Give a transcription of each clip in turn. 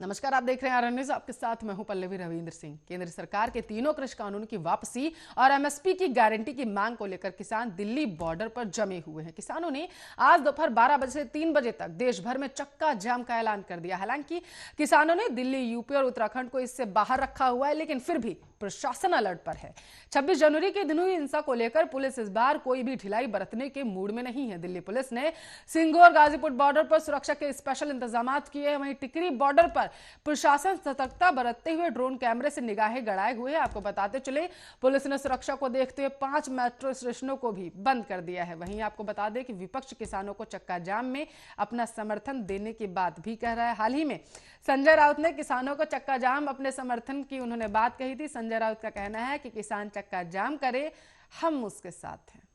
नमस्कार, आप देख रहे हैं आरएन न्यूज़। आपके साथ मैं हूं पल्लवी रविंद्र सिंह। केंद्र सरकार के तीनों कृषि कानून की वापसी और एमएसपी की गारंटी की मांग को लेकर किसान दिल्ली बॉर्डर पर जमे हुए हैं। किसानों ने आज दोपहर 12 बजे से 3 बजे तक देश भर में चक्का जाम का ऐलान कर दिया। हालांकि किसानों ने दिल्ली, यूपी और उत्तराखंड को इससे बाहर रखा हुआ है, लेकिन फिर भी प्रशासन अलर्ट पर है। 26 जनवरी के दिन हुई हिंसा को लेकर पुलिस इस बार कोई भी ढिलाई बरतने के मूड में नहीं है। दिल्ली पुलिस ने सिंगोर गाजीपुर बॉर्डर पर सुरक्षा के स्पेशल इंतजाम किए हैं। वहीं टिकरी बॉर्डर पर प्रशासन सतर्कता बरतते हुए ड्रोन कैमरे से निगाहें गड़ाए हुए हैं। आपको बताते चले, पुलिस ने सुरक्षा को देखते हुए 5 मेट्रो स्टेशनों को भी बंद कर दिया है। वहीं आपको बता दें कि विपक्ष किसानों को चक्का जाम में अपना समर्थन देने की बात भी कह रहा है। हाल ही में संजय राउत ने किसानों को चक्का जाम अपने समर्थन की उन्होंने बात कही थी। संजय राउत का कहना है कि किसान चक्का जाम करे, हम उसके साथ हैं।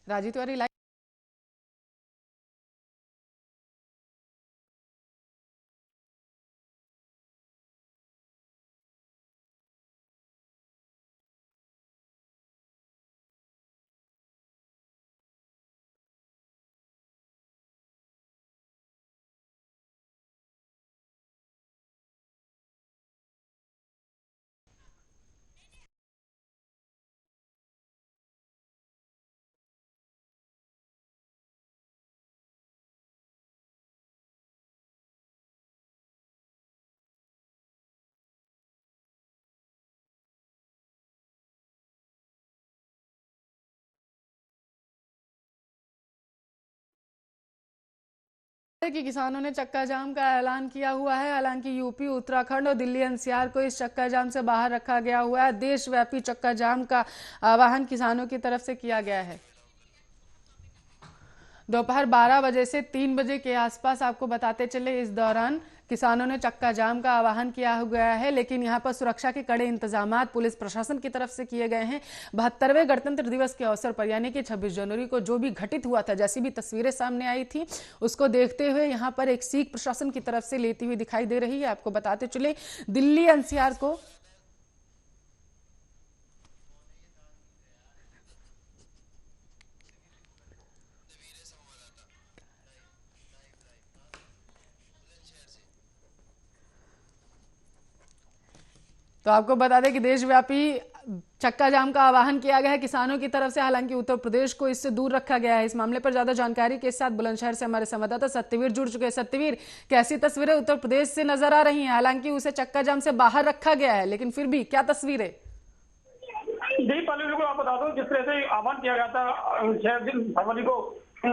राजीव तिवारी लाइव। कि किसानों ने चक्का जाम का ऐलान किया हुआ है। हालांकि यूपी, उत्तराखंड और दिल्ली एनसीआर को इस चक्का जाम से बाहर रखा गया हुआ है। देशव्यापी चक्का जाम का आह्वान किसानों की तरफ से किया गया है। दोपहर 12 बजे से 3 बजे के आसपास आपको बताते चले, इस दौरान किसानों ने चक्का जाम का आह्वान किया गया है। लेकिन यहां पर सुरक्षा के कड़े इंतजाम पुलिस प्रशासन की तरफ से किए गए हैं। 72वें गणतंत्र दिवस के अवसर पर यानी कि 26 जनवरी को जो भी घटित हुआ था, जैसी भी तस्वीरें सामने आई थी, उसको देखते हुए यहां पर एक सीख प्रशासन की तरफ से लेती हुई दिखाई दे रही है। आपको बताते चले, दिल्ली एनसीआर को तो आपको बता दें कि देशव्यापी चक्का जाम का आह्वान किया गया है किसानों की तरफ से। हालांकि उत्तर प्रदेश को इससे दूर रखा गया है। इस मामले पर ज्यादा जानकारी के साथ बुलंदशहर से हमारे संवाददाता सत्यवीर जुड़ चुके हैं। सत्यवीर, कैसी तस्वीरें उत्तर प्रदेश से नजर आ रही हैं? हालांकि उसे चक्का जाम से बाहर रखा गया है, लेकिन फिर भी क्या तस्वीरें? जी पहले को आप बता दो, जिस तरह से आह्वान किया गया था 6 फरवरी को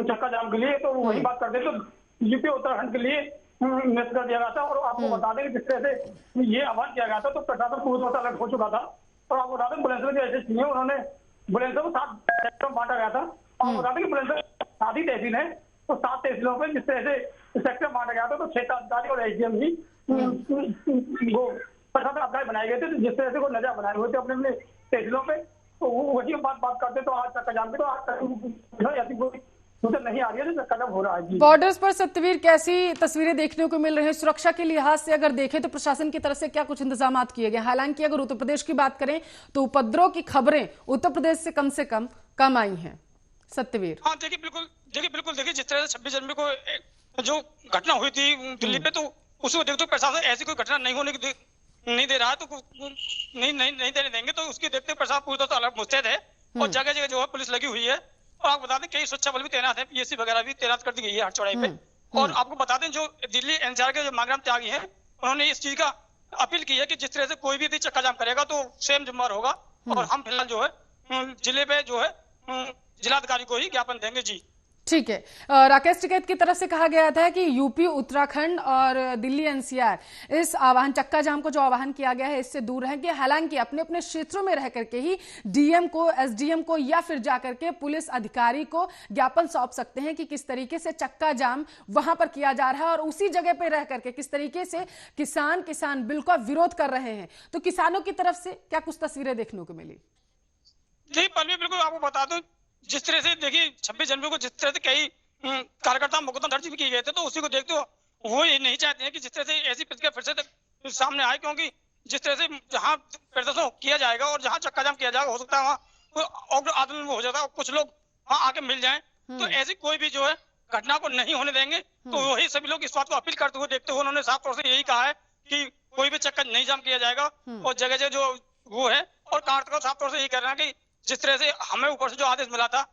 चक्का जाम के लिए, तो वही बात करते तो यूपी उत्तराखंड के लिए निरस्त कर दिया गया था। और आपको बता दें कि जिस तरह से ये आह्वान किया गया था तो प्रशासन पूरी तरह अलर्ट हो चुका था। और आपको बता दें बुलंदशहर के ऐसे चाहिए, उन्होंने बुलंदशहर को 7 सेक्टर में बांटा गया था। और बता दें कि बुलंदशहर 7 ही तहसील है, तो 7 तहसीलों में जिस तरह से सेक्टर बांटा गया था, तो क्षेत्र अधिकारी और एसडीएम भी वो प्रशासन अधिकारी बनाए गए थे। तो जिस तरह से वो नजर बनाए हुए थे अपने अपने तहसीलों पे, तो वही हम बात करते तो आज तक जान पे तो आज तक नहीं आ रही है, तो कदम हो रहा है। बॉर्डर्स पर सत्यवीर कैसी तस्वीरें देखने को मिल रही है? सुरक्षा के लिहाज से अगर देखें तो प्रशासन की तरफ से क्या कुछ इंतजाम किए गए? हालांकि अगर उत्तर प्रदेश की बात करें तो उपद्रव की खबरें उत्तर प्रदेश से कम आई हैं। सत्यवीर, हाँ देखिए बिल्कुल देखिए, जिस तरह से 26 जनवरी को जो घटना हुई थी दिल्ली पे, तो उसको देखते हुए प्रशासन ऐसी कोई घटना नहीं होने की नहीं दे रहा है, तो नहीं देने देंगे। तो उसके देखते प्रशासन पूरी तरह से अलर्ट मुस्तैद है और जगह जगह जो है पुलिस लगी हुई है। और आपको बता दें कई सुरक्षा बल भी तैनात है, पीएससी वगैरह भी तैनात कर दी गई है हर चौड़ाई पे। और आपको बता दें, जो दिल्ली एनसीआर के जो मांगराम त्यागी हैं, उन्होंने इस चीज का अपील की है कि जिस तरह से कोई भी यदि चक्का जाम करेगा तो स्वयं जिम्मेदार होगा। और हम फिलहाल जो है जिले पे जो है जिलाधिकारी को ही ज्ञापन देंगे। जी ठीक है। राकेश टिकैत की तरफ से कहा गया था कि यूपी, उत्तराखंड और दिल्ली एनसीआर इस आह्वान चक्का जाम को जो आह्वान किया गया है इससे दूर रहेंगे। हालांकि अपने अपने क्षेत्रों में रह करके ही डीएम को, एसडीएम को या फिर जाकर के पुलिस अधिकारी को ज्ञापन सौंप सकते हैं कि किस तरीके से चक्का जाम वहां पर किया जा रहा है और उसी जगह पर रह करके किस तरीके से किसान बिल का विरोध कर रहे हैं। तो किसानों की तरफ से क्या कुछ तस्वीरें देखने को मिली? जी पल्लवी, बिल्कुल आपको बता दूं, जिस तरह से देखिए 26 जनवरी को जिस तरह से कई कार्यकर्ता मुकदमा दर्ज भी किए गए थे, तो उसी को देखते हुए वो ये नहीं चाहते हैं कि जिस तरह से ऐसी प्रतिक्रिया फिर से सामने आए, क्योंकि जिस तरह से जहाँ प्रदर्शन किया जाएगा और जहाँ चक्का जाम किया जाएगा, हो सकता है वहाँ कोई आंदोलन हो जाता है, कुछ लोग वहाँ आके मिल जाएं, तो ऐसी कोई भी जो है घटना को नहीं होने देंगे। तो वही सभी लोग इस बात को अपील करते हुए देखते हुए उन्होंने साफ तौर से यही कहा है कि कोई भी चक्का नहीं जाम किया जाएगा, और जगह जगह जो वो है, और कार्यकर्ता साफ तौर से यही कह रहे हैं कि जिस तरह से हमें ऊपर से जो आदेश मिला था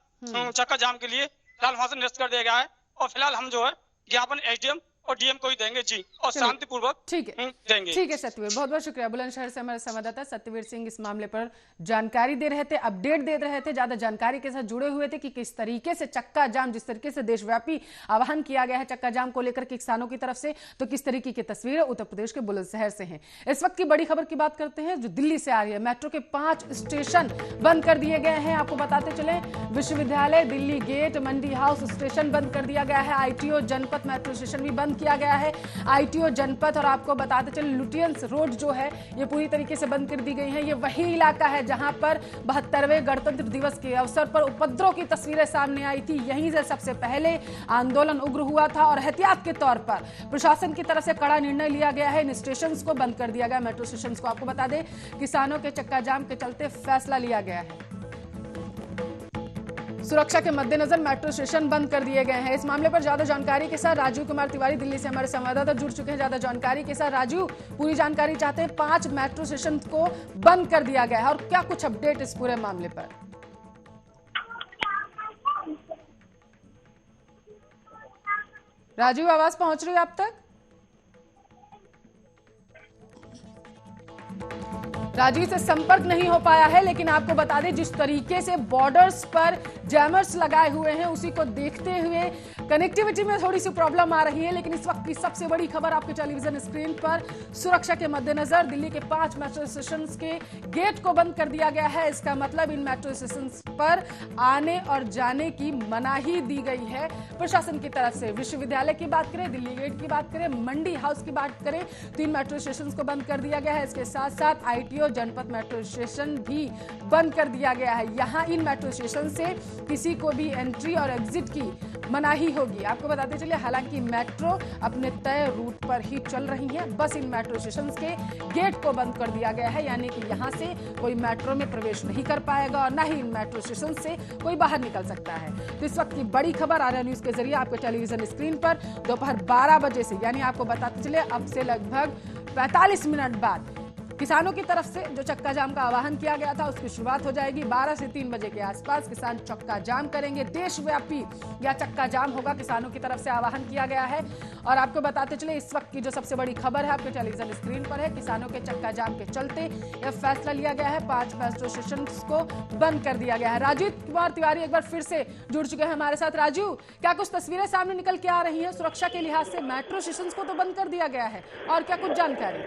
चक्का जाम के लिए, फिलहाल वहां से निरस्त कर दिया गया है, और फिलहाल हम जो है ज्ञापन एसडीएम और डीएम को ही देंगे जी, और शांतिपूर्वक ठीक है देंगे। ठीक है सत्यवीर, बहुत बहुत शुक्रिया। बुलंदशहर से हमारे संवाददाता सत्यवीर सिंह इस मामले पर जानकारी दे रहे थे, अपडेट दे रहे थे, ज्यादा जानकारी के साथ जुड़े हुए थे कि किस तरीके से चक्का जाम, जिस तरीके से देशव्यापी आह्वान किया गया है चक्का जाम को लेकर के किसानों की तरफ से, तो किस तरीके की तस्वीरें उत्तर प्रदेश के बुलंदशहर से हैं। इस वक्त की बड़ी खबर की बात करते हैं जो दिल्ली से आ रही है। मेट्रो के 5 स्टेशन बंद कर दिए गए हैं। आपको बताते चले, विश्वविद्यालय, दिल्ली गेट, मंडी हाउस स्टेशन बंद कर दिया गया है। आईटीओ जनपथ मेट्रो स्टेशन भी बंद किया गया है। आईटीओ जनपथ और आपको बताते चले लुटियंस रोड जो है ये पूरी तरीके से बंद कर दी गई है। ये वही इलाका है जहां पर 72वें गणतंत्र दिवस के अवसर पर उपद्रव की तस्वीरें सामने आई थी। यहीं से सबसे पहले आंदोलन उग्र हुआ था और एहतियात के तौर पर प्रशासन की तरफ से कड़ा निर्णय लिया गया है। इन स्टेशन को बंद कर दिया गया, मेट्रो स्टेशन को। आपको बता दें, किसानों के चक्का जाम के चलते फैसला लिया गया है। सुरक्षा के मद्देनजर मेट्रो स्टेशन बंद कर दिए गए हैं। इस मामले पर ज्यादा जानकारी के साथ राजीव कुमार तिवारी दिल्ली से हमारे संवाददाता जुड़ चुके हैं। ज्यादा जानकारी के साथ राजीव, पूरी जानकारी चाहते हैं। 5 मेट्रो स्टेशन को बंद कर दिया गया है और क्या कुछ अपडेट इस पूरे मामले पर? राजीव, आवाज पहुंच रही है आप तक? राजीव से संपर्क नहीं हो पाया है, लेकिन आपको बता दें जिस तरीके से बॉर्डर्स पर जैमर्स लगाए हुए हैं उसी को देखते हुए कनेक्टिविटी में थोड़ी सी प्रॉब्लम आ रही है। लेकिन इस वक्त की सबसे बड़ी खबर आपके टेलीविजन स्क्रीन पर, सुरक्षा के मद्देनजर दिल्ली के 5 मेट्रो स्टेशन के गेट को बंद कर दिया गया है। इसका मतलब इन मेट्रो स्टेशन पर आने और जाने की मनाही दी गई है प्रशासन की तरफ से। विश्वविद्यालय की बात करें, दिल्ली गेट की बात करें, मंडी हाउस की बात करें, तो इन मेट्रो स्टेशन को बंद कर दिया गया है। इसके साथ साथ आईटीओ जनपथ मेट्रो स्टेशन भी बंद कर दिया गया है। यहां इन मेट्रो स्टेशन से किसी को भी एंट्री और एग्जिट की मनाही होगी। आपको बताते चलिए, हालांकि मेट्रो अपने तय रूट पर ही चल रही है, बस इन मेट्रो स्टेशन के गेट को बंद कर दिया गया है, यानी कि यहां से कोई मेट्रो में प्रवेश नहीं कर पाएगा और न ही इन मेट्रो स्टेशन से कोई बाहर निकल सकता है। तो इस वक्त की बड़ी खबर आर्या न्यूज के जरिए आपके टेलीविजन स्क्रीन पर दोपहर 12 बजे से, यानी आपको बताते चले अब से लगभग 45 मिनट बाद किसानों की तरफ से जो चक्का जाम का आह्वान किया गया था उसकी शुरुआत हो जाएगी। 12 से 3 बजे के आसपास किसान चक्का जाम करेंगे। देशव्यापी यह चक्का जाम होगा, किसानों की तरफ से आह्वान किया गया है। और आपको बताते चले, इस वक्त की जो सबसे बड़ी खबर है आपके टेलीविजन स्क्रीन पर है, किसानों के चक्का जाम के चलते यह फैसला लिया गया है, 5 मेट्रो स्टेशन को बंद कर दिया गया है। राजीव कुमार तिवारी एक बार फिर से जुड़ चुके हैं हमारे साथ। राजीव, क्या कुछ तस्वीरें सामने निकल के आ रही है सुरक्षा के लिहाज से? मेट्रो स्टेशन को तो बंद कर दिया गया है, और क्या कुछ जानकारी?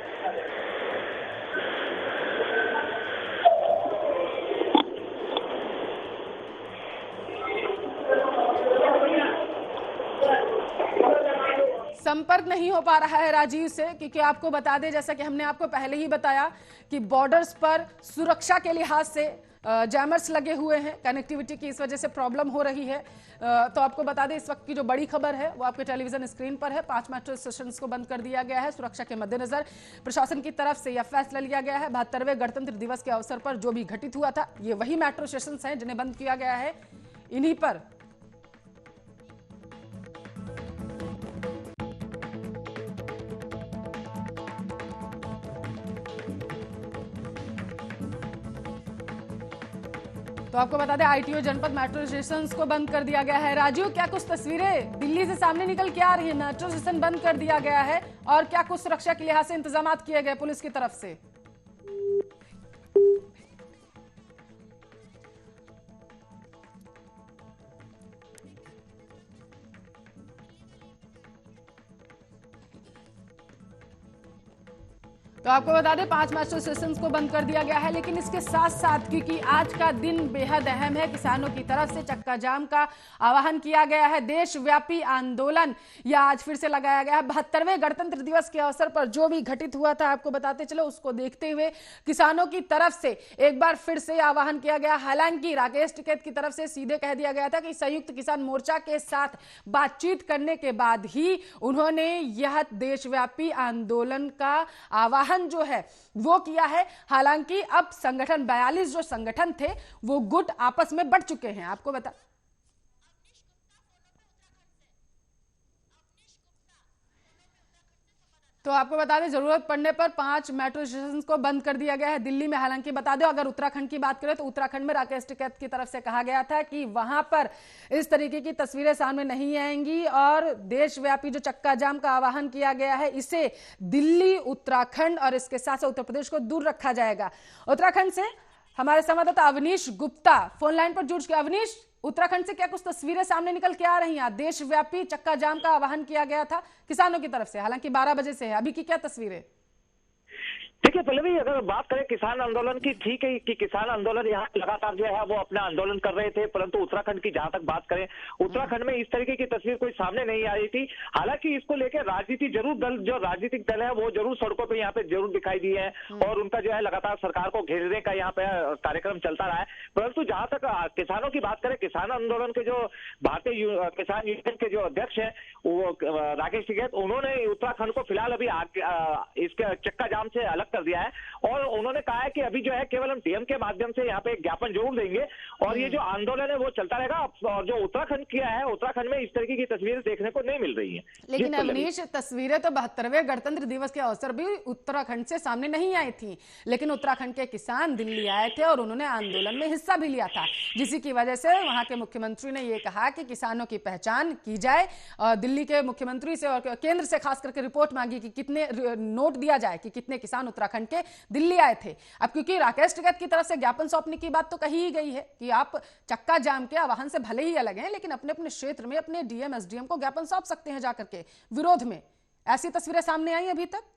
संपर्क नहीं हो पा रहा है राजीव से, क्योंकि आपको बता दें, जैसा कि हमने आपको पहले ही बताया कि बॉर्डर्स पर सुरक्षा के लिहाज से जैमर्स लगे हुए हैं, कनेक्टिविटी की इस वजह से प्रॉब्लम हो रही है। तो आपको बता दें, इस वक्त की जो बड़ी खबर है वो आपके टेलीविजन स्क्रीन पर है। 5 मेट्रो स्टेशन को बंद कर दिया गया है। सुरक्षा के मद्देनजर प्रशासन की तरफ से यह फैसला लिया गया है। 72वें गणतंत्र दिवस के अवसर पर जो भी घटित हुआ था, ये वही मेट्रो स्टेशन हैं जिन्हें बंद किया गया है। इन्हीं पर तो आपको बता दें, आईटीओ जनपद मेट्रो स्टेशन को बंद कर दिया गया है। राजीव, क्या कुछ तस्वीरें दिल्ली से सामने निकल के आ रही है? मेट्रो स्टेशन बंद कर दिया गया है और क्या कुछ सुरक्षा के लिहाज से इंतजाम किए गए पुलिस की तरफ से? तो आपको बता दें 5 मेट्रो स्टेशन को बंद कर दिया गया है, लेकिन इसके साथ साथ क्योंकि आज का दिन बेहद अहम है, किसानों की तरफ से चक्का जाम का आह्वान किया गया है। देशव्यापी आंदोलन यह आज फिर से लगाया गया है। 72वें गणतंत्र दिवस के अवसर पर जो भी घटित हुआ था आपको बताते चलो, उसको देखते हुए किसानों की तरफ से एक बार फिर से आह्वान किया गया। हालांकि राकेश टिकैत की तरफ से सीधे कह दिया गया था कि संयुक्त किसान मोर्चा के साथ बातचीत करने के बाद ही उन्होंने यह देशव्यापी आंदोलन का आह्वान जो है वो किया है। हालांकि अब संगठन 42 जो संगठन थे वो गुट आपस में बढ़ चुके हैं। आपको बता तो आपको बता दें जरूरत पड़ने पर 5 मेट्रो स्टेशन को बंद कर दिया गया है दिल्ली में। हालांकि बता दो, अगर उत्तराखंड की बात करें तो उत्तराखंड में राकेश टिकैत की तरफ से कहा गया था कि वहां पर इस तरीके की तस्वीरें सामने नहीं आएंगी और देशव्यापी जो चक्का जाम का आह्वान किया गया है इसे दिल्ली, उत्तराखंड और इसके साथ साथ उत्तर प्रदेश को दूर रखा जाएगा। उत्तराखंड से हमारे संवाददाता अवनीश गुप्ता फोन लाइन पर जुड़ चुके। अवनीश, उत्तराखंड से क्या कुछ तस्वीरें सामने निकल के आ रही हैं? देशव्यापी चक्का जाम का आह्वान किया गया था किसानों की तरफ से, हालांकि 12 बजे से है, अभी की क्या तस्वीरें? देखिए पल्लवी, अगर बात करें किसान आंदोलन की, ठीक है कि किसान आंदोलन यहाँ लगातार जो है वो अपना आंदोलन कर रहे थे, परंतु उत्तराखंड की जहां तक बात करें, उत्तराखंड में इस तरीके की तस्वीर कोई सामने नहीं आ रही थी। हालांकि इसको लेकर राजनीति जरूर दल, जो राजनीतिक दल है वो जरूर सड़कों पे यहाँ पे जरूर दिखाई दिए हैं और उनका जो है लगातार सरकार को घेरने का यहाँ पे कार्यक्रम चलता रहा है। परंतु जहां तक किसानों की बात करें, किसान आंदोलन के जो भारतीय किसान यूनियन के जो अध्यक्ष है वो राकेश टिकैत, उन्होंने उत्तराखंड को फिलहाल अभी इसके चक्का जाम से अलग कर दिया है और उन्होंने कहा है कि अभी जो है केवल हम डीएम के माध्यम से यहाँ पे एक ज्ञापन जरूर देंगे और ये जो आंदोलन है वो चलता रहेगा। और जो उत्तराखंड किया है, उत्तराखंड में इस तरीके की तस्वीरें देखने को नहीं मिल रही है। लेकिन अवनीश, तस्वीरें तो 72वें गणतंत्र दिवस के अवसर भी उत्तराखंड से सामने नहीं आई थी, लेकिन उत्तराखंड के किसान दिल्ली आए थे और उन्होंने आंदोलन में हिस्सा भी लिया था, जिसी की वजह से वहां के मुख्यमंत्री ने यह कहा कि किसानों की पहचान की जाए। दिल्ली के मुख्यमंत्री से और केंद्र से खास करके रिपोर्ट मांगी कि कितने नोट दिया जाए कि कितने किसान उत्तराखंड के दिल्ली आए थे। अब क्योंकि राकेश टिकैत की तरफ से ज्ञापन सौंपने की बात तो कही ही गई है कि आप चक्का जाम के आह्वान से भले ही अलग हैं, लेकिन अपने अपने क्षेत्र में अपने डीएम एसडीएम को ज्ञापन सौंप सकते हैं जाकर के विरोध में। ऐसी तस्वीरें सामने आई अभी तक?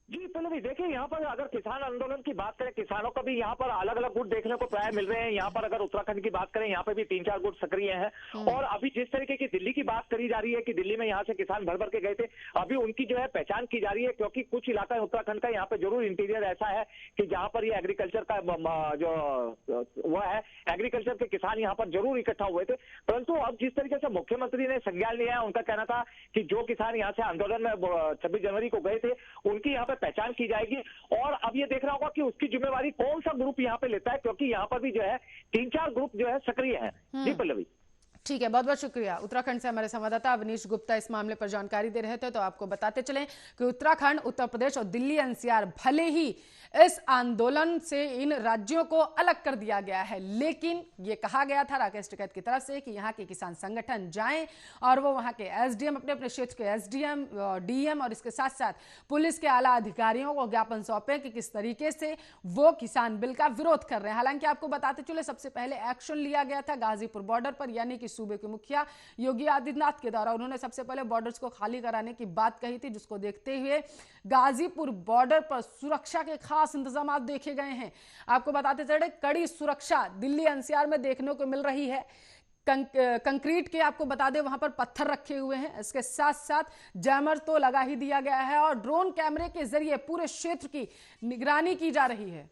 जी पल्लवी, देखिए यहाँ पर अगर किसान आंदोलन की बात करें, किसानों का भी यहाँ पर अलग अलग गुट देखने को प्राय मिल रहे हैं। यहाँ पर अगर उत्तराखंड की बात करें, यहाँ पे भी 3-4 गुट सक्रिय हैं और अभी जिस तरीके की दिल्ली की बात करी जा रही है कि दिल्ली में यहाँ से किसान भर भर के गए थे, अभी उनकी जो है पहचान की जा रही है, क्योंकि कुछ इलाका उत्तराखंड का यहाँ पे जरूर इंटीरियर ऐसा है कि जहाँ पर ये एग्रीकल्चर का जो वो है, एग्रीकल्चर के किसान यहाँ पर जरूर इकट्ठा हुए थे। परंतु अब जिस तरीके से मुख्यमंत्री ने संज्ञान लिया है, उनका कहना था कि जो किसान यहाँ से आंदोलन में 26 जनवरी को गए थे उनकी यहाँ पे पहचान की जाएगी और अब ये देखना होगा कि उसकी जिम्मेवारी कौन सा ग्रुप यहाँ पे लेता है, क्योंकि यहाँ पर भी जो है 3-4 ग्रुप जो है सक्रिय हैं। जी पल्लवी, ठीक है, बहुत बहुत शुक्रिया। उत्तराखंड से हमारे संवाददाता अवनीश गुप्ता इस मामले पर जानकारी दे रहे थे। तो आपको बताते चलें कि उत्तराखंड, उत्तर प्रदेश और दिल्ली एनसीआर भले ही इस आंदोलन से इन राज्यों को अलग कर दिया गया है, लेकिन ये कहा गया था राकेश टिकैत की तरफ से कि यहाँ के किसान संगठन जाएं और वो वहाँ के एसडीएम, अपने अपने क्षेत्र के एसडीएम, डीएम और इसके साथ साथ पुलिस के आला अधिकारियों को ज्ञापन सौंपे कि किस तरीके से वो किसान बिल का विरोध कर रहे हैं। हालांकि आपको बताते चले सबसे पहले एक्शन लिया गया था गाजीपुर बॉर्डर पर, यानी कि सूबे के मुखिया योगी आदित्यनाथ के द्वारा उन्होंने सबसे पहले बॉर्डर्स को खाली कराने की बात कही थी, जिसको देखते हुए गाजीपुर बॉर्डर पर सुरक्षा के खास इंतजाम देखे गए हैं। आपको बताते चले कड़ी सुरक्षा दिल्ली एनसीआर में देखने को मिल रही है। कंक्रीट के आपको बता दें वहां पर पत्थर रखे हुए हैं, इसके साथ साथ जैमर तो लगा ही दिया गया है और ड्रोन कैमरे के जरिए पूरे क्षेत्र की निगरानी की जा रही है।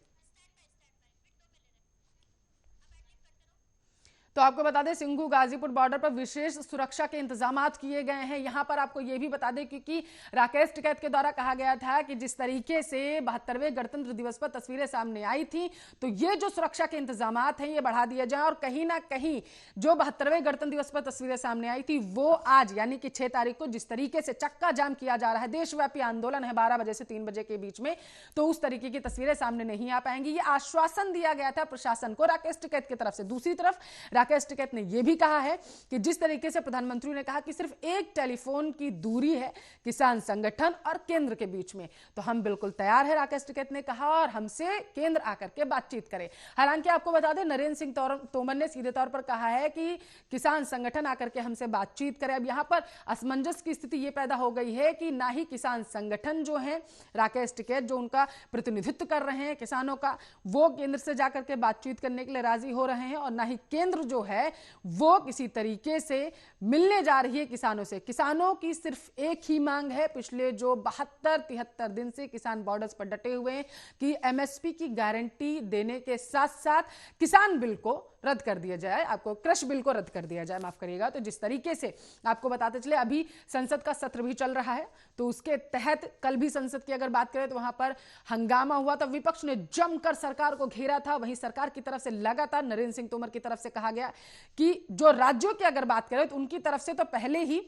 तो आपको बता दें सिंघू गाजीपुर बॉर्डर पर विशेष सुरक्षा के इंतजाम किए गए हैं। यहां पर आपको यह भी बता दें क्योंकि राकेश टिकैत के द्वारा कहा गया था कि जिस तरीके से 72वें गणतंत्र दिवस पर तस्वीरें सामने आई थी, तो ये जो सुरक्षा के इंतजाम हैं ये बढ़ा दिए जाएं और कहीं ना कहीं जो 72वें गणतंत्र दिवस पर तस्वीरें सामने आई थी वो आज यानी कि 6 तारीख को जिस तरीके से चक्का जाम किया जा रहा है, देशव्यापी आंदोलन है 12 बजे से 3 बजे के बीच में, तो उस तरीके की तस्वीरें सामने नहीं आ पाएंगी। ये आश्वासन दिया गया था प्रशासन को राकेश टिकैत की तरफ से। दूसरी तरफ राकेश टिकैत ने यह भी कहा है कि जिस तरीके से प्रधानमंत्री ने कहा कि सिर्फ एक टेलीफोन की दूरी है किसान संगठन और केंद्र के बीच में, तो हम बिल्कुल तैयार है, राकेश टिकैत ने कहा, और हमसे केंद्र आकर के बातचीत करे। हालांकि आपको बता दें, नरेंद्र सिंह तोमर ने सीधे तौर पर कहा है कि किसान संगठन आकर के हमसे बातचीत करे। अब यहां पर असमंजस की स्थिति यह पैदा हो गई है कि ना ही किसान संगठन जो है, राकेश टिकैत जो उनका प्रतिनिधित्व कर रहे हैं किसानों का, वो केंद्र से जाकर के बातचीत करने के लिए राजी हो रहे हैं, और ना ही केंद्र जो है वो किसी तरीके से मिलने जा रही है किसानों से। किसानों की सिर्फ एक ही मांग है, पिछले जो 72-73 दिन से किसान बॉर्डर्स पर डटे हुए हैं कि एमएसपी की गारंटी देने के साथ साथ किसान बिल को रद्द कर दिया जाए, आपको कृषि बिल को रद्द कर दिया जाए, माफ करिएगा। तो जिस तरीके से आपको बताते चले, अभी संसद का सत्र भी चल रहा है, तो उसके तहत कल भी संसद की अगर बात करें तो वहां पर हंगामा हुआ था, विपक्ष ने जमकर सरकार को घेरा था। वहीं सरकार की तरफ से लगातार नरेंद्र सिंह तोमर की तरफ से कहा गया कि जो राज्यों की अगर बात करें तो उनकी तरफ से तो पहले ही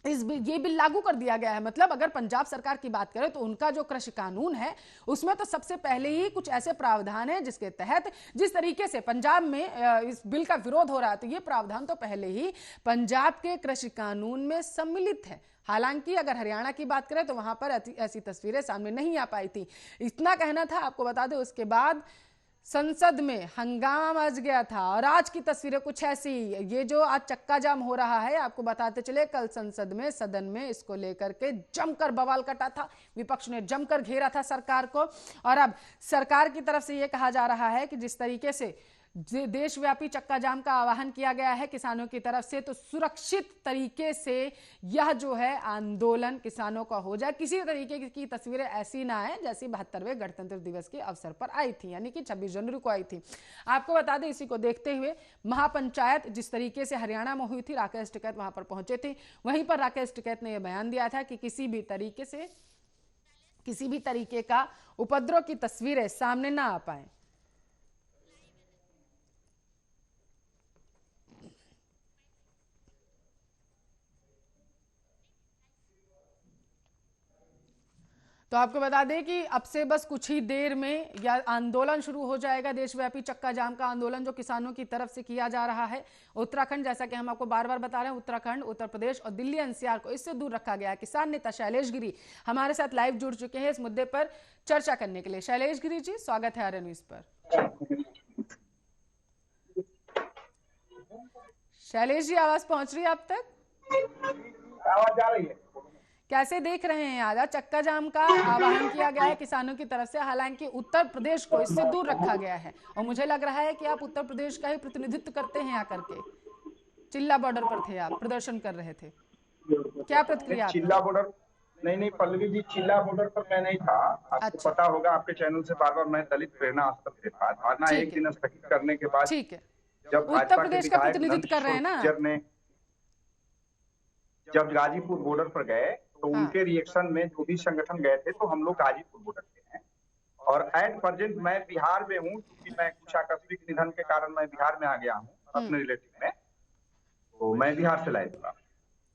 ये बिल लागू कर दिया गया है। मतलब अगर पंजाब सरकार की बात करें तो उनका जो कृषि कानून है उसमें तो सबसे पहले ही कुछ ऐसे प्रावधान है जिसके तहत जिस तरीके से पंजाब में इस बिल का विरोध हो रहा है, तो ये प्रावधान तो पहले ही पंजाब के कृषि कानून में सम्मिलित है। हालांकि अगर हरियाणा की बात करें तो वहां पर ऐसी तस्वीरें सामने नहीं आ पाई थी, इतना कहना था। आपको बता दें, उसके बाद संसद में हंगामा मच गया था, और आज की तस्वीरें कुछ ऐसी, ये जो आज चक्का जाम हो रहा है, आपको बताते चले कल संसद में, सदन में इसको लेकर के जमकर बवाल कटा था, विपक्ष ने जमकर घेरा था सरकार को। और अब सरकार की तरफ से यह कहा जा रहा है कि जिस तरीके से देशव्यापी चक्का जाम का आह्वान किया गया है किसानों की तरफ से, तो सुरक्षित तरीके से यह जो है आंदोलन किसानों का हो जाए, किसी तरीके की तस्वीरें ऐसी ना आए जैसी 72वें गणतंत्र दिवस के अवसर पर आई थी, यानी कि 26 जनवरी को आई थी। आपको बता दें, इसी को देखते हुए महापंचायत जिस तरीके से हरियाणा में हुई थी, राकेश टिकैत वहां पर पहुंचे थे। वहीं पर राकेश टिकैत ने यह बयान दिया था कि किसी भी तरीके का उपद्रव की तस्वीरें सामने ना आ पाए। तो आपको बता दें कि अब से बस कुछ ही देर में या आंदोलन शुरू हो जाएगा, देशव्यापी चक्का जाम का आंदोलन जो किसानों की तरफ से किया जा रहा है। उत्तराखंड, जैसा कि हम आपको बार बार बता रहे हैं, उत्तराखंड, उत्तर प्रदेश और दिल्ली एनसीआर को इससे दूर रखा गया है। किसान नेता शैलेश गिरी हमारे साथ लाइव जुड़ चुके हैं इस मुद्दे पर चर्चा करने के लिए। शैलेश गिरी जी, स्वागत है आर्य न्यूज पर। शैलेश जी, आवाज पहुंच रही है आप तक? आवाज जा रही है? कैसे देख रहे हैं आज चक्का जाम का आह्वान किया गया है किसानों की तरफ से, हालांकि उत्तर प्रदेश को इससे दूर रखा गया है, और मुझे लग रहा है कि आप उत्तर प्रदेश का ही प्रतिनिधित्व करते हैं आकर के। चिल्ला बॉर्डर पर थे आप, प्रदर्शन कर रहे थे, क्या प्रतिक्रिया? चिल्ला बॉर्डर नहीं पल्लवी जी, चिल्ला बॉर्डर पर मैं नहीं था। आपको अच्छा। पता होगा, आपके चैनल से बार बार मैं दलित प्रेरणा आश्रम के पास धरना एक दिन स्थगित करने के बाद, ठीक है, जब उत्तर प्रदेश का प्रतिनिधित्व कर रहे हैं ना, जब गाजीपुर बॉर्डर पर गए तो उनके रिएक्शन में जो भी संगठन गए थे, तो हम लोग गाजीपुर बॉर्डर पे हैं। और एट प्रेजेंट मैं बिहार में हूँ, क्योंकि मैं कुछ आकस्मिक निधन के कारण मैं बिहार में आ गया हूँ अपने रिलेटिव में, तो मैं बिहार से लाइव हुआ।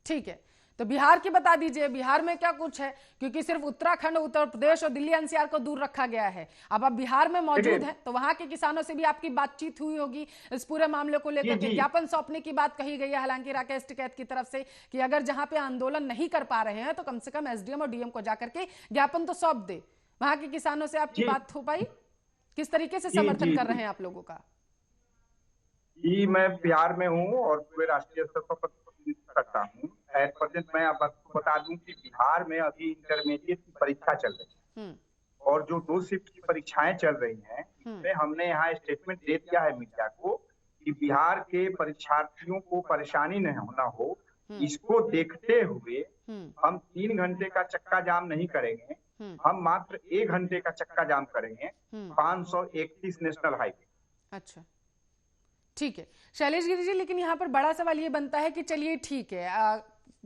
ठीक है, तो बिहार की बता दीजिए, बिहार में क्या कुछ है, क्योंकि सिर्फ उत्तराखंड, उत्तर प्रदेश और दिल्ली एनसीआर को दूर रखा गया है। अब आप बिहार में मौजूद हैं, तो वहां के किसानों से भी आपकी बातचीत हुई होगी इस पूरे मामले को लेकर के। ज्ञापन सौंपने की बात कही गई है हालांकि राकेश टिकैत की तरफ से कि अगर जहां पे आंदोलन नहीं कर पा रहे हैं तो कम से कम एसडीएम और डीएम को जाकर के ज्ञापन तो सौंप दे। वहां के किसानों से आपकी बात हो पाई? किस तरीके से समर्थन कर रहे हैं आप लोगों का? जी, मैं बिहार में हूँ और पूरे राष्ट्रीय स्तर पर प्रतिनिधित्व करता हूँ। एट प्रेजेंट मैं आपको बता दूं कि बिहार में अभी इंटरमीडिएट की परीक्षा चल रही है, और जो 2 शिफ्ट की परीक्षाएं चल रही हैं, इसमें हमने यहाँ स्टेटमेंट दे दिया है मीडिया को कि बिहार के परीक्षार्थियों को परेशानी न होना हो, इसको देखते हुए हम 3 घंटे का चक्का जाम नहीं करेंगे, हम मात्र 1 घंटे का चक्का जाम करेंगे 531 नेशनल हाईवे। अच्छा, ठीक है शैलेश गिरी जी, लेकिन यहाँ पर बड़ा सवाल ये बनता है कि चलिए ठीक है,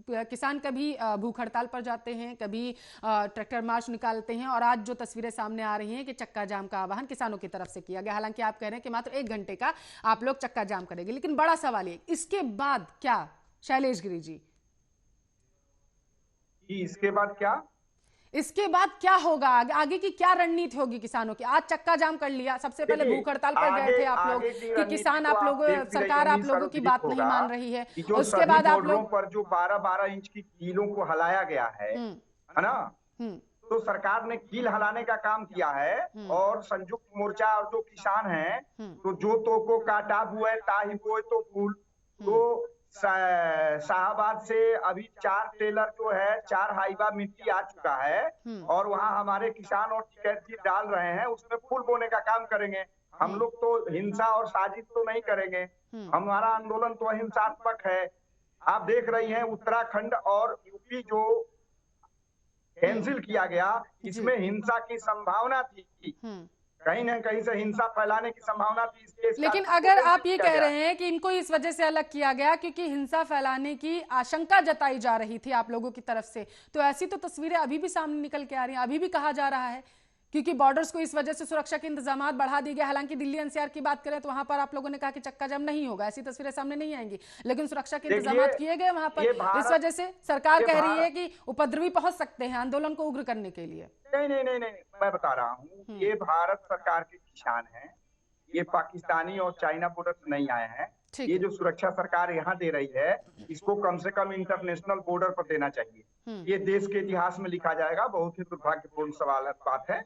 किसान कभी भूख हड़ताल पर जाते हैं, कभी ट्रैक्टर मार्च निकालते हैं, और आज जो तस्वीरें सामने आ रही हैं कि चक्का जाम का आह्वान किसानों की तरफ से किया गया। हालांकि आप कह रहे हैं कि मात्र 1 घंटे का आप लोग चक्का जाम करेंगे, लेकिन बड़ा सवाल ये, इसके बाद क्या शैलेश गिरी जी? इसके बाद क्या? इसके बाद क्या होगा, आगे की क्या रणनीति होगी किसानों की? आज चक्का जाम कर लिया, सबसे पहले भूख हड़ताल पर गए थे आप लोग कि किसान आप लोगों, सरकार आप लोगों की बात नहीं मान रही है, उसके बाद आप लोग पर जो 12-12 इंच की कीलों को हलाया गया है ना, तो सरकार ने कील हलाने का काम किया है। और संयुक्त मोर्चा और जो किसान हैं, तो जो तो को काटा हुआ है ताही बोए तो फूल, तो शाहबाद से अभी 4 टेलर जो है 4 हाईवा मिट्टी आ चुका है और वहाँ हमारे किसान और टिकैत जी डाल रहे हैं, उसमें फूल बोने का काम करेंगे। हम लोग तो हिंसा और साजिश तो नहीं करेंगे, हमारा आंदोलन तो अहिंसात्मक है। आप देख रही हैं उत्तराखंड और यूपी जो कैंसिल किया गया, इसमें हिंसा की संभावना थी, कहीं न कहीं से हिंसा फैलाने की संभावना थी। लेकिन अगर आप ये कह रहे हैं कि इनको इस वजह से अलग किया गया क्योंकि हिंसा फैलाने की आशंका जताई जा रही थी आप लोगों की तरफ से, तो ऐसी तो तस्वीरें अभी भी सामने निकल के आ रही हैं, अभी भी कहा जा रहा है क्योंकि बॉर्डर्स को इस वजह से सुरक्षा के इंतजाम बढ़ा दिए गए। हालांकि दिल्ली एनसीआर की बात करें तो वहां पर आप लोगों ने कहा कि चक्का जाम नहीं होगा, ऐसी तस्वीरें सामने नहीं आएंगी, लेकिन सुरक्षा के इंतजाम किए गए वहां पर। इस वजह से सरकार कह रही है कि उपद्रवी पहुंच सकते हैं आंदोलन को उग्र करने के लिए। नहीं, मैं बता रहा हूँ, ये भारत सरकार के किसान हैं, ये पाकिस्तानी और चाइना बॉर्डर से नहीं आए हैं। ये जो सुरक्षा सरकार यहाँ दे रही है, इसको कम से कम इंटरनेशनल बॉर्डर पर देना चाहिए। ये देश के इतिहास में लिखा जाएगा। बहुत ही दुर्भाग्यपूर्ण बात है।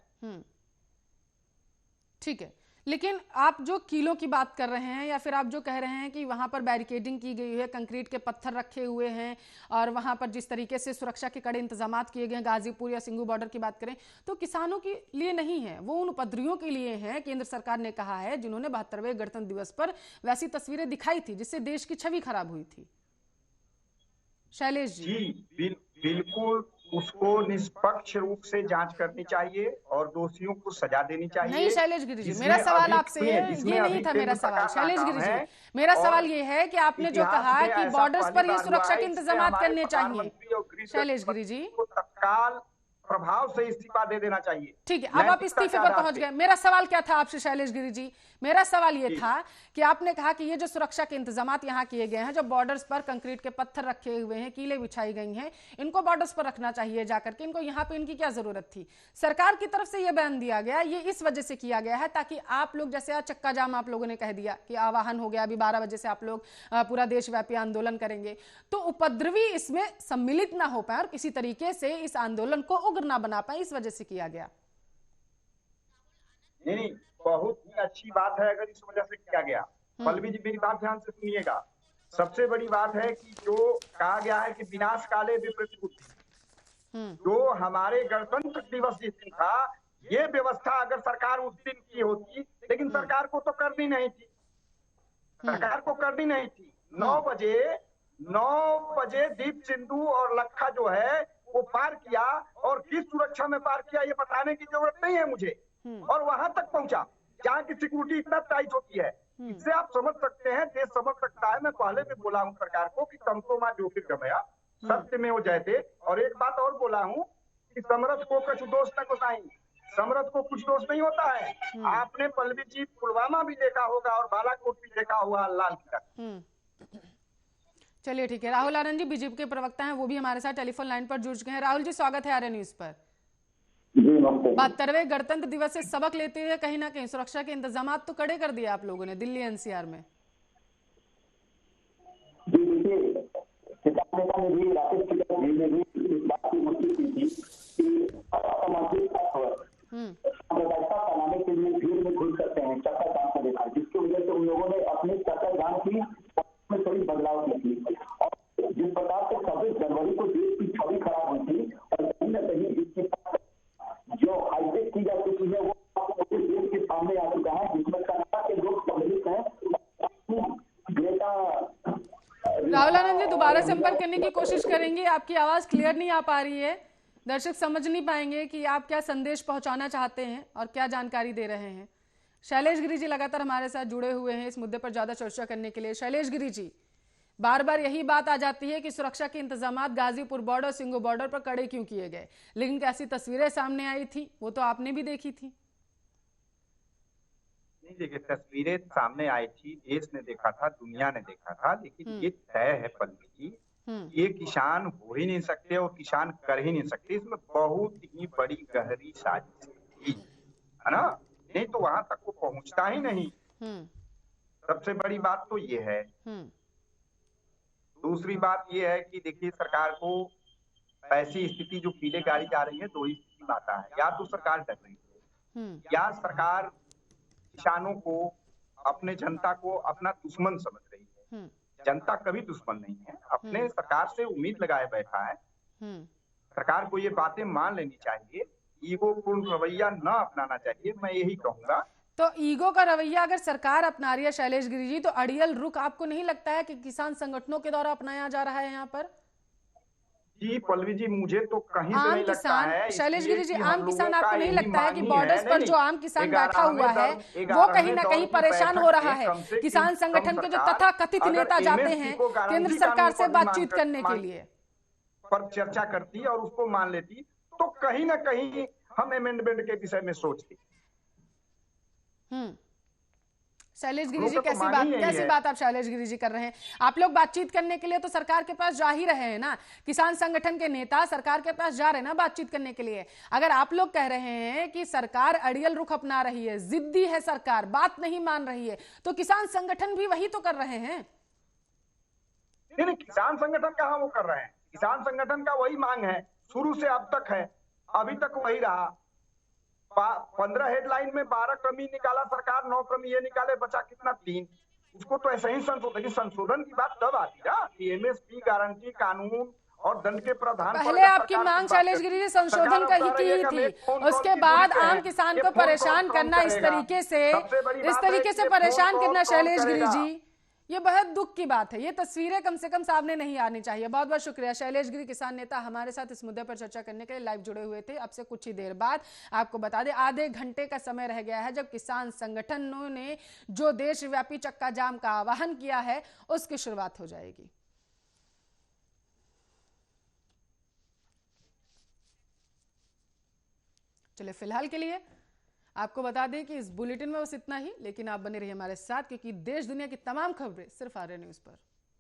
ठीक है, लेकिन आप जो किलों की बात कर रहे हैं या फिर आप जो कह रहे हैं कि वहां पर बैरिकेडिंग की गई है, कंक्रीट के पत्थर रखे हुए हैं और वहां पर जिस तरीके से सुरक्षा के कड़े इंतजाम किए गए हैं, गाजीपुर या सिंगू बॉर्डर की बात करें तो किसानों के लिए नहीं है, वो उन उपद्रवियों के लिए है। केंद्र सरकार ने कहा है जिन्होंने 72वें गणतंत्र दिवस पर वैसी तस्वीरें दिखाई थी जिससे देश की छवि खराब हुई थी। शैलेश जी, बिल्कुल उसको निष्पक्ष रूप से जांच करनी चाहिए और दोषियों को सजा देनी चाहिए। नहीं शैलेश गिरी जी, मेरा सवाल आपसे ये नहीं था। मेरा सवाल शैलेश गिरी जी, मेरा सवाल ये है कि आपने जो कहा कि बॉर्डर्स पर ये सुरक्षा के इंतजाम करने चाहिए, शैलेश गिरी जी तत्काल प्रभाव से इस्तीफा दे देना चाहिए। ठीक है, अब आप इस्तीफे पर पहुंच गए। मेरा सवाल क्या था आपसे शैलेश गिरी जी? मेरा सवाल ये था कि आपने कहा कि ये जो सुरक्षा के इंतजामात यहाँ किए गए हैं, जो बॉर्डर्स पर कंक्रीट के पत्थर रखे हुए हैं, कीलें बिछाई गई हैं, इनको बॉर्डर्स पर रखना चाहिए जाकर के, इनको यहाँ पे इनकी क्या जरूरत थी? सरकार की तरफ से ये बयान दिया गया, ये इस वजह से किया गया है ताकि आप लोग, जैसे आज चक्का जाम आप लोगों ने कह दिया कि आह्वान हो गया, अभी 12 बजे से आप लोग पूरा देशव्यापी आंदोलन करेंगे, तो उपद्रवी इसमें सम्मिलित ना हो पाए और किसी तरीके से इस आंदोलन को उग्र ना बना पाए, इस वजह से किया गया। नहीं, बहुत ही अच्छी बात है अगर इस वजह से किया गया। पल्लवी जी मेरी बात ध्यान से सुनिएगा। सबसे बड़ी बात है कि जो कहा गया है कि विनाश काले विपरीत बुद्धि, जो हमारे गणतंत्र दिवस जिस दिन था, ये व्यवस्था अगर सरकार उस दिन की होती, लेकिन सरकार को तो करनी नहीं थी, सरकार को करनी नहीं थी। 9 बजे दीप सिंधु और लखा जो है वो पार किया, और किस सुरक्षा में पार किया ये बताने की जरूरत नहीं है मुझे, और वहां तक पहुंचा जहाँ की सिक्योरिटी इतना टाइट होती है। इससे आप समझ सकते हैं, देश समझ सकता है। मैं पहले भी बोला हूँ सरकार को कि तमसोमा ज्योतिर्गमय सत्य में वो जयते। और एक बात और बोला हूँ कि समरथ को कुछ दोष न कोसाई, समरथ को कुछ दोष नहीं होता है। आपने पल्लवी जी पुलवामा भी देखा होगा और बालाकोट भी देखा हुआ, लाल किला। चलिए ठीक है, राहुल आनंद जी बीजेपी के प्रवक्ता हैं, वो भी हमारे साथ टेलीफोन लाइन पर जुड़ गए हैं। राहुल जी स्वागत है आर्य न्यूज पर। 72वें गणतंत्र दिवस से सबक लेते हुए कहीं ना कहीं सुरक्षा के इंतजाम तो कड़े कर दिए आप लोगों ने दिल्ली एनसीआर में। जिसकी वजह से उन लोगों ने अपनी चक्का जाम की में थोड़ी बदलाव की थी, और जिस प्रकार से 26 जनवरी को देश की छवि खराब हुई थी, और कहीं न कहीं इसकी जो हाईटेक की जा चुकी है वो देश के सामने आ चुका है, जिसमें कर्नाटक के लोग सम्मिलित हैं। राहुल आनंद जी दोबारा संपर्क करने की कोशिश करेंगे, आपकी आवाज क्लियर नहीं आ पा रही है, दर्शक समझ नहीं पाएंगे कि आप क्या संदेश पहुंचाना चाहते हैं और क्या जानकारी दे रहे हैं। शैलेश गिरी जी लगातार हमारे साथ जुड़े हुए हैं इस मुद्दे पर ज्यादा चर्चा करने के लिए। शैलेश गिरी जी, बार बार यही बात आ जाती है कि सुरक्षा के इंतजामात गाजीपुर बॉर्डर, सिंगू बॉर्डर पर कड़े क्यों किए गए, लेकिन कैसी तस्वीरें सामने आई थी वो तो आपने भी देखी थी। नहीं देखिए, तस्वीरें सामने आई थी, देश ने देखा था, दुनिया ने देखा था, लेकिन ये तय है पल्लवी जी ये किसान हो ही नहीं सकते और किसान कर ही नहीं सकते। इसमें बहुत ही बड़ी गहरी साजिश है ना, नहीं तो वहां तक वो पहुंचता ही नहीं। सबसे बड़ी बात तो ये है। दूसरी बात ये है कि देखिए, सरकार को ऐसी स्थिति जो कीड़े गाड़ी जा रही है, दो ही स्थिति में आता है, या तो सरकार डर रही है या सरकार किसानों को, अपने जनता को अपना दुश्मन समझ रही है। जनता कभी दुश्मन नहीं है, अपने सरकार से उम्मीद लगाए बैठा है। सरकार को ये बातें मान लेनी चाहिए, ईगो पूर्ण रवैया न अपनाना चाहिए, मैं यही कहूंगा। तो ईगो का रवैया अगर सरकार अपना रही है शैलेश गिरी जी, तो अड़ियल रुख आपको नहीं लगता है कि किसान संगठनों के द्वारा अपनाया जा रहा है यहाँ पर? जी पल्लवी जी, मुझे तो कहीं से नहीं लगता है। शैलेश गिरी जी, आम किसान आपको नहीं लगता है कि बॉर्डर्स पर जो आम किसान बैठा हुआ है वो कहीं ना कहीं परेशान हो रहा है? किसान संगठन के जो तथाकथित नेता जाते हैं केंद्र सरकार से बातचीत करने के लिए, पर चर्चा करती और उसको मान लेती, तो कहीं ना कहीं हम अमेंडमेंट के विषय में सोचते। शैलेश गिरी जी, कैसी बात आप शैलेश गिरी जी कर रहे हैं? आप लोग बातचीत करने के लिए तो सरकार के पास जा ही रहे हैं ना, किसान संगठन के नेता सरकार के पास जा रहे हैं ना बातचीत करने के लिए। अगर आप लोग कह रहे हैं कि सरकार अड़ियल रुख अपना रही है, जिद्दी है सरकार, बात नहीं मान रही है, तो किसान संगठन भी वही तो कर रहे हैं। नहीं, किसान संगठन कहाँ वो कर रहे हैं? किसान संगठन का वही मांग है, शुरू से अब तक है, अभी तक वही रहा। 15 हेडलाइन में 12 कमी निकाला सरकार, 9 कमी ये निकाले, बचा कितना? 3। उसको तो ऐसे ही संशोधन की बात तब आती ना कि एमएसपी गारंटी कानून और दंड के प्रावधान। पहले आपकी मांग शैलेश गिरी जी संशोधन की थी, उसके बाद आम किसान को परेशान करना, इस तरीके से परेशान करना शैलेश गिरी जी, ये बहुत दुख की बात है। ये तस्वीरें कम से कम सामने नहीं आनी चाहिए। बहुत बहुत शुक्रिया शैलेश गिरी, किसान नेता, हमारे साथ इस मुद्दे पर चर्चा करने के लिए लाइव जुड़े हुए थे। अब से कुछ ही देर बाद आपको बता दें, आधे घंटे का समय रह गया है जब किसान संगठनों ने जो देशव्यापी चक्का जाम का आह्वान किया है उसकी शुरुआत हो जाएगी। चलिए, फिलहाल के लिए आपको बता दें कि इस बुलेटिन में बस इतना ही, लेकिन आप बने रहिए हमारे साथ, क्योंकि देश दुनिया की तमाम खबरें सिर्फ आर्य न्यूज़ पर।